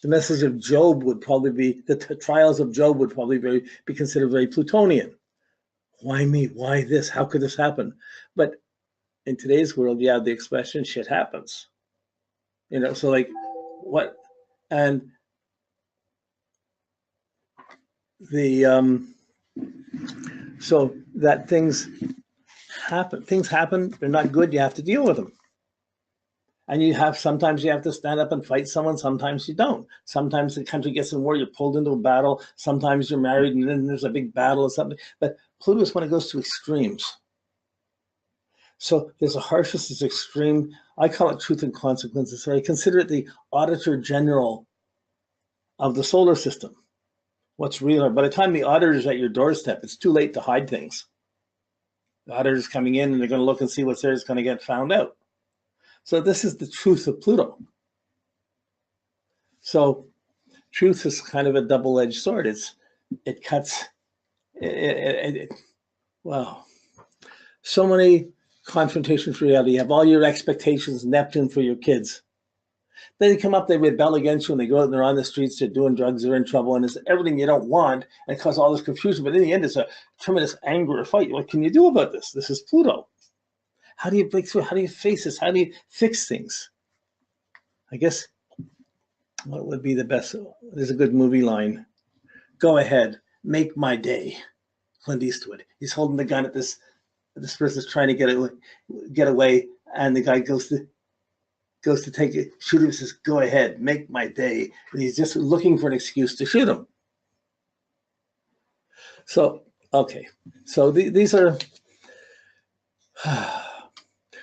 The message of Job would probably be, the trials of Job would probably be considered very Plutonian. Why me? Why this? How could this happen? But in today's world, you have the expression, shit happens. You know, so like, what? And the, so that things happen, they're not good, you have to deal with them. And sometimes you have to stand up and fight someone, sometimes you don't. Sometimes the country gets in war, you're pulled into a battle, sometimes you're married and then there's a big battle or something. But Pluto is when it goes to extremes. So there's a harshness, there's extreme, I call it truth and consequences. So I consider it the auditor general of the solar system. What's real? By the time the auditor is at your doorstep, it's too late to hide things. The auditor's coming in and they're going to look and see what's there, it's going to get found out. So this is the truth of Pluto. So truth is kind of a double-edged sword. It cuts, wow. So many confrontations with reality. You have all your expectations, Neptune for your kids. Then they come up, they rebel against you, and they go out and they're on the streets, they're doing drugs, they're in trouble, and it's everything you don't want, and it causes all this confusion. But in the end, it's a tremendous anger or fight. What can you do about this? This is Pluto. How do you break through? How do you face this? How do you fix things? I guess what would be the best? There's a good movie line. Go ahead, make my day. Clint Eastwood. He's holding the gun at this person's trying to get away, and the guy goes to take it, shoot him, and says, go ahead, make my day. And he's just looking for an excuse to shoot him. So, okay. So these are,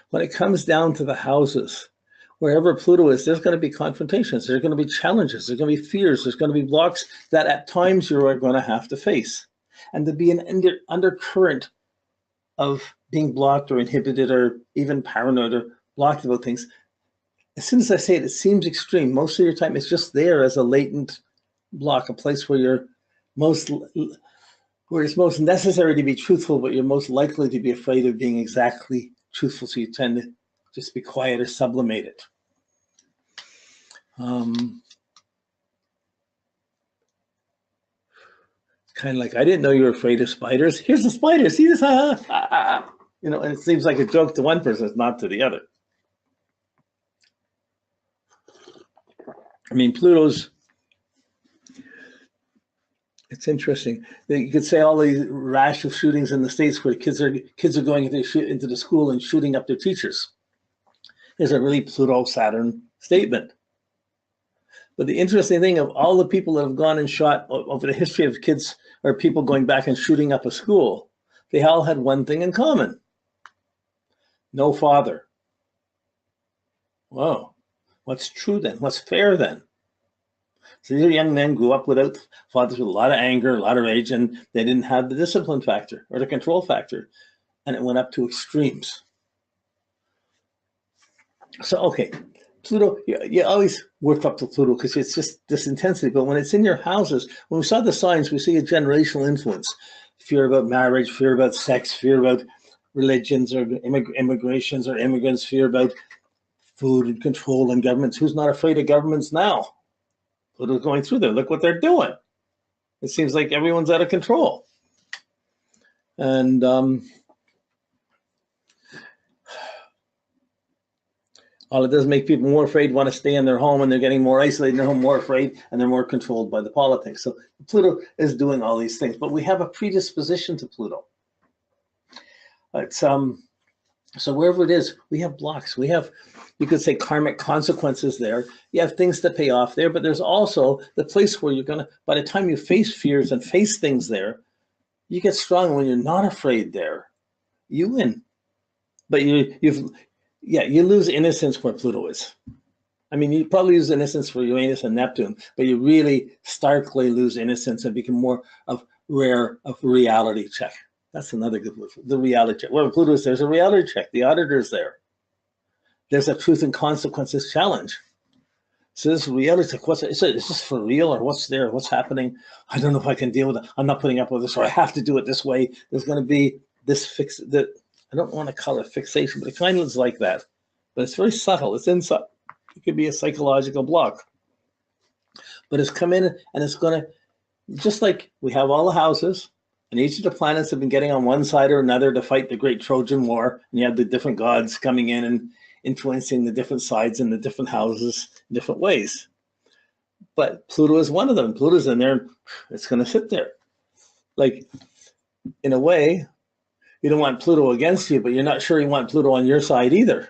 when it comes down to the houses, wherever Pluto is, there's going to be confrontations, there's going to be challenges, there's going to be fears, there's going to be blocks that at times you are going to have to face. And to be an undercurrent of being blocked or inhibited or even paranoid or blocked about things, as soon as I say it, it seems extreme. Most of your time it's just there as a latent block, a place where where it's most necessary to be truthful, but you're most likely to be afraid of being exactly truthful, so you tend to just be quiet or sublimate it. Kind of like, I didn't know you were afraid of spiders. Here's a spider, see this? You know, and it seems like a joke to one person, it's not to the other. I mean, Pluto's, it's interesting. You could say all the rash of shootings in the States where kids are going into the school and shooting up their teachers is a really Pluto-Saturn statement. But the interesting thing of all the people that have gone and shot over the history of kids or people going back and shooting up a school, they all had one thing in common. No father. Whoa. What's true then? What's fair then? So these young men grew up without fathers, with a lot of anger, a lot of rage, and they didn't have the discipline factor or the control factor. And it went up to extremes. So, okay, Pluto, you always work up to Pluto because it's just this intensity. But when it's in your houses, when we saw the signs, we see a generational influence. Fear about marriage, fear about sex, fear about religions or immigrations or immigrants, fear about food and control and governments. Who's not afraid of governments now? Pluto's going through there. Look what they're doing. It seems like everyone's out of control. And all it does make people more afraid, want to stay in their home, and they're getting more isolated in their home, more afraid, and they're more controlled by the politics. So Pluto is doing all these things, but we have a predisposition to Pluto. It's so wherever it is, we have blocks. We have, you could say, karmic consequences there. You have things to pay off there, but there's also the place where you're gonna, by the time you face fears and face things there, you get strong. When you're not afraid there, you win. But you lose innocence where Pluto is. I mean, you probably lose innocence for Uranus and Neptune, but you really starkly lose innocence and become more of reality check. That's another good word, the reality check. Where Pluto is, there's a reality check. The auditor's there. There's a truth and consequences challenge. So this reality check, is this for real, or what's there? What's happening? I don't know if I can deal with it. I'm not putting up with this, or I have to do it this way. There's going to be this I don't want to call it fixation, but it kind of is like that. But it's very subtle. It's inside. It could be a psychological block. But it's come in and it's going to, just like we have all the houses, and each of the planets have been getting on one side or another to fight the great Trojan War, and you have the different gods coming in and influencing the different sides and the different houses in different ways. But Pluto is one of them. Pluto's in there, and it's going to sit there. Like, in a way, you don't want Pluto against you, but you're not sure you want Pluto on your side either.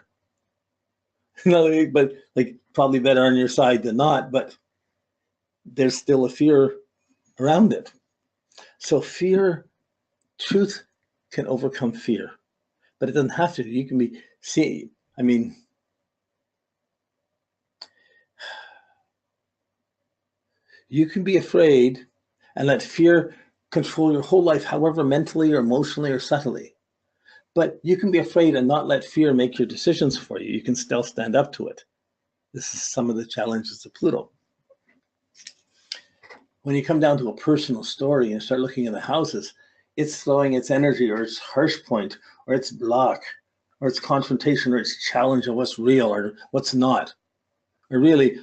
No, but like probably better on your side than not, but there's still a fear around it. So fear, truth can overcome fear, but it doesn't have to. You can be, see, I mean, you can be afraid and let fear control your whole life, however mentally or emotionally or subtly. But you can be afraid and not let fear make your decisions for you. You can still stand up to it. This is some of the challenges of Pluto. When you come down to a personal story and start looking at the houses, it's throwing its energy or its harsh point or its block or its confrontation or its challenge of what's real or what's not. Or really,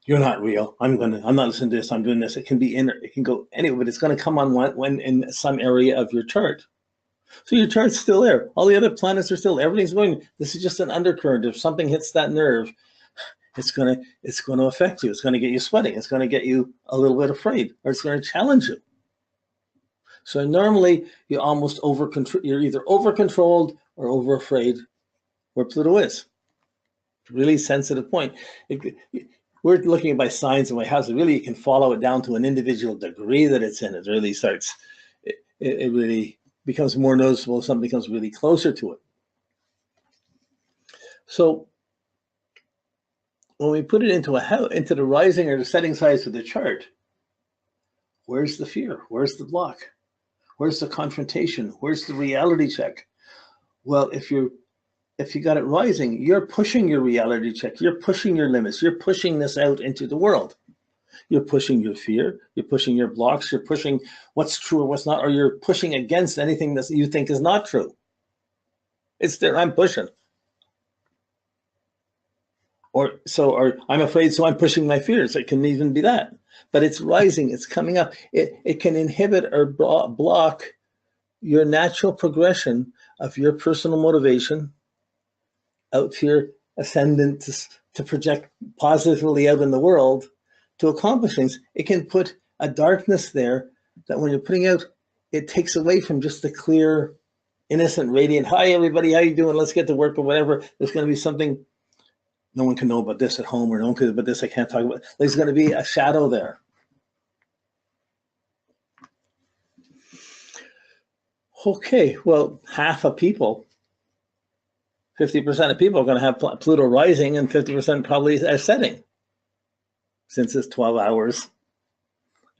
you're not real. I'm not listening to this. I'm doing this. It can be it can go anywhere, but it's going to come on when in some area of your chart. So your chart's still there. All the other planets are still, everything's going. This is just an undercurrent. If something hits that nerve, it's going to affect you. It's going to get you sweating. It's going to get you a little bit afraid, or it's going to challenge you. So normally you almost you're either over-controlled or over-afraid where Pluto is. Really sensitive point. We're looking by signs of my house. Really, you can follow it down to an individual degree that it's in. It really starts, it really becomes more noticeable if something becomes really closer to it. So when we put it into the rising or the setting size of the chart, where's the fear? Where's the block? Where's the confrontation? Where's the reality check? Well, if you got it rising, you're pushing your reality check. You're pushing your limits. You're pushing this out into the world. You're pushing your fear. You're pushing your blocks. You're pushing what's true or what's not, or you're pushing against anything that you think is not true. It's there. I'm pushing. Or I'm afraid, so I'm pushing my fears. It can even be that. But it's rising. It's coming up. It can inhibit or block your natural progression of your personal motivation out to your ascendant to project positively out in the world to accomplish things. It can put a darkness there that when you're putting out, it takes away from just the clear, innocent, radiant, hi everybody, how you doing? Let's get to work or whatever. There's going to be something, no one can know about this at home, or no one can know about this, I can't talk about. There's going to be a shadow there. Okay, well, half of people, 50% of people are going to have Pluto rising and 50% probably are setting, since it's 12 hours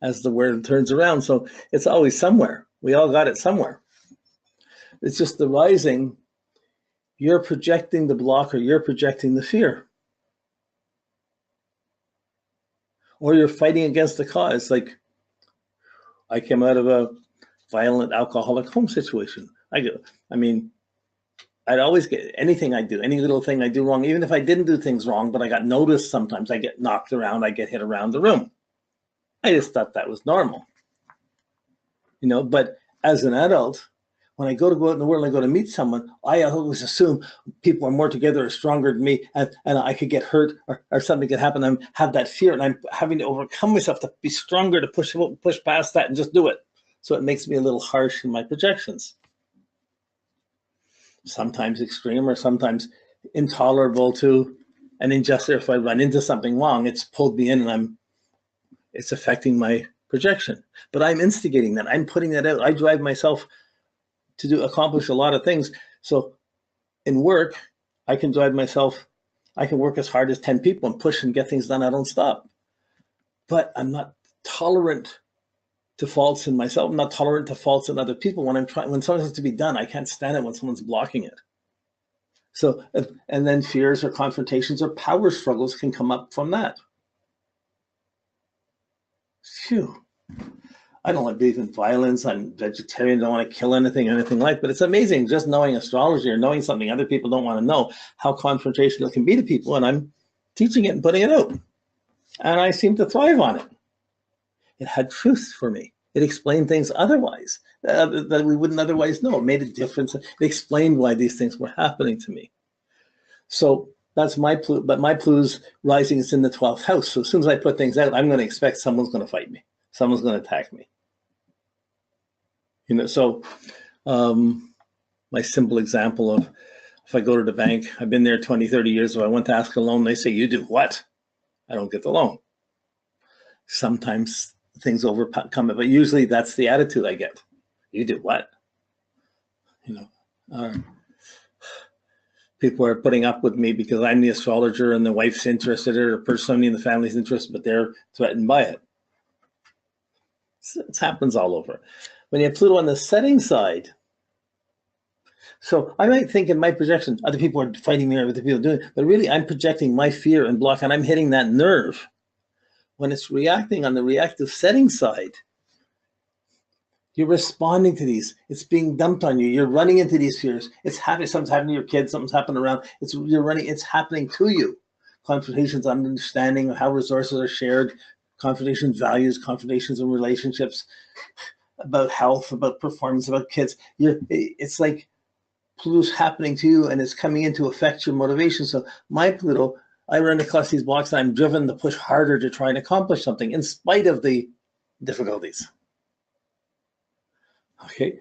as the world turns around. So it's always somewhere. We all got it somewhere. It's just the rising, you're projecting the block or you're projecting the fear. Or you're fighting against the cause. Like, I came out of a violent alcoholic home situation. I'd always get anything I do, any little thing I do wrong, even if I didn't do things wrong, but I got noticed sometimes, I get knocked around, I get hit around the room. I just thought that was normal. But as an adult, when I go out in the world and I go to meet someone, I always assume people are more together or stronger than me, and I could get hurt or something could happen. I have that fear, and I'm having to overcome myself to be stronger, to push past that and just do it. So it makes me a little harsh in my projections. Sometimes extreme or sometimes intolerable to an injustice. If I run into something wrong, it's pulled me in and it's affecting my projection. But I'm instigating that. I'm putting that out. I drive myself to accomplish a lot of things. So in work, I can drive myself, I can work as hard as 10 people and push and get things done. I don't stop. But I'm not tolerant to faults in myself. I'm not tolerant to faults in other people. When something has to be done, I can't stand it when someone's blocking it. So, and then fears or confrontations or power struggles can come up from that. Phew. I don't believe in violence. I'm vegetarian, don't want to kill anything like, but it's amazing just knowing astrology or knowing something other people don't want to know, how confrontational it can be to people, and I'm teaching it and putting it out. And I seemed to thrive on it. It had truth for me. It explained things otherwise that we wouldn't otherwise know. It made a difference. It explained why these things were happening to me. So that's my Pluto, but my Pluto's rising is in the 12th house. So as soon as I put things out, I'm going to expect someone's going to fight me. Someone's going to attack me. So my simple example of if I go to the bank, I've been there 20, 30 years. If I want to ask a loan, they say, you do what? I don't get the loan. Sometimes things overcome it, but usually that's the attitude I get. You do what? People are putting up with me because I'm the astrologer and the wife's interested in it, or somebody in the family's interested, but they're threatened by it. It happens all over. When you have Pluto on the setting side, so I might think in my projection, other people are fighting me or other people are doing it, but really I'm projecting my fear and block, and I'm hitting that nerve. When it's reacting on the reactive setting side, you're responding to these. It's being dumped on you. You're running into these fears. It's happening. Something's happening to your kids. Something's happening around. It's happening to you. Confrontations on understanding of how resources are shared, confrontations, values, confrontations in relationships, about health, about performance, about kids. It's like Pluto's happening to you and it's coming in to affect your motivation. So my Pluto, I run across these blocks and I'm driven to push harder to try and accomplish something in spite of the difficulties. Okay.